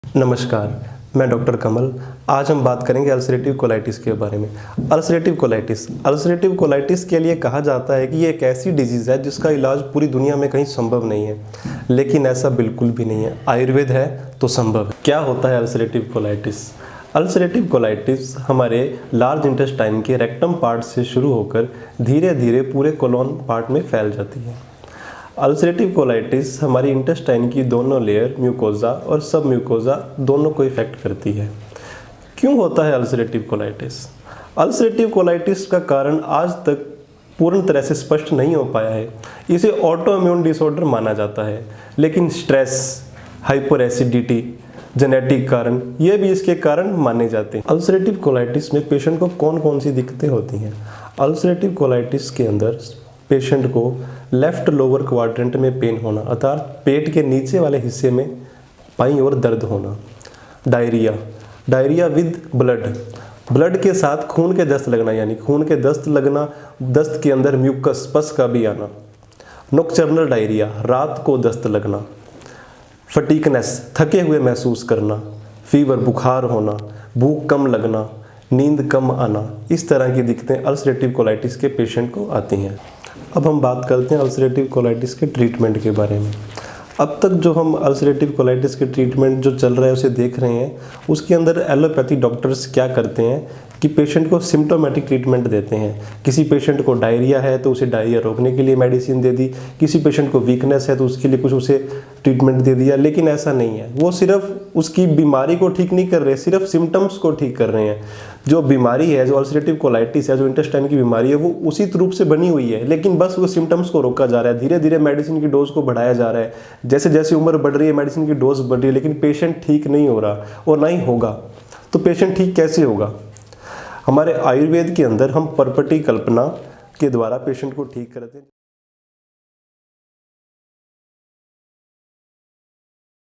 नमस्कार, मैं डॉक्टर कमल। आज हम बात करेंगे अल्सरेटिव कोलाइटिस के बारे में। अल्सरेटिव कोलाइटिस के लिए कहा जाता है कि ये एक ऐसी डिजीज़ है जिसका इलाज पूरी दुनिया में कहीं संभव नहीं है, लेकिन ऐसा बिल्कुल भी नहीं है। आयुर्वेद है तो संभव है। क्या होता है अल्सरेटिव कोलाइटिस? अल्सरेटिव कोलाइटिस हमारे लार्ज इंटेस्टाइन के रेक्टम पार्ट से शुरू होकर धीरे धीरे पूरे कोलोन पार्ट में फैल जाती है। अल्सरेटिव कोलाइटिस हमारी इंटेस्टाइन की दोनों लेयर म्यूकोजा और सब म्यूकोजा दोनों को इफेक्ट करती है। क्यों होता है अल्सरेटिव कोलाइटिस? अल्सरेटिव कोलाइटिस का कारण आज तक पूर्ण तरह से स्पष्ट नहीं हो पाया है। इसे ऑटो इम्यून डिसऑर्डर माना जाता है, लेकिन स्ट्रेस, हाइपर एसिडिटी, जेनेटिक कारण ये भी इसके कारण माने जाते हैं। अल्सरेटिव कोलाइटिस में पेशेंट को कौन कौन सी दिक्कतें होती हैं? अल्सरेटिव कोलाइटिस के अंदर पेशेंट को लेफ्ट लोअर क्वाड्रेंट में पेन होना, अर्थात पेट के नीचे वाले हिस्से में बाईं ओर दर्द होना। डायरिया विद ब्लड के साथ खून के दस्त लगना, यानी खून के दस्त लगना, दस्त के अंदर म्यूकस पस का भी आना। नॉकटर्नल डायरिया, रात को दस्त लगना। फटीकनेस, थके हुए महसूस करना। फीवर, बुखार होना। भूख कम लगना, नींद कम आना। इस तरह की दिक्कतें अल्सरेटिव कोलाइटिस के पेशेंट को आती हैं। अब हम बात करते हैं अल्सरेटिव कोलाइटिस के ट्रीटमेंट के बारे में। अब तक जो हम अल्सरेटिव कोलाइटिस के ट्रीटमेंट जो चल रहा है उसे देख रहे हैं, उसके अंदर एलोपैथी डॉक्टर्स क्या करते हैं कि पेशेंट को सिम्टोमेटिक ट्रीटमेंट देते हैं। किसी पेशेंट को डायरिया है तो उसे डायरिया रोकने के लिए मेडिसिन दे दी, किसी पेशेंट को वीकनेस है तो उसके लिए कुछ उसे ट्रीटमेंट दे दिया। लेकिन ऐसा नहीं है, वो सिर्फ उसकी बीमारी को ठीक नहीं कर रहे, सिर्फ सिम्टम्स को ठीक कर रहे हैं। जो बीमारी है, जो अल्सरेटिव कोलाइटिस है, जो इंटेस्टाइन की बीमारी है, वो उसी रूप से बनी हुई है, लेकिन बस वो सिम्टम्स को रोका जा रहा है। धीरे धीरे मेडिसिन की डोज को बढ़ाया जा रहा है। जैसे जैसे उम्र बढ़ रही है मेडिसिन की डोज बढ़ रही है, लेकिन पेशेंट ठीक नहीं हो रहा और ना ही होगा। तो पेशेंट ठीक कैसे होगा? हमारे आयुर्वेद के अंदर हम परपटी कल्पना के द्वारा पेशेंट को ठीक करते हैं।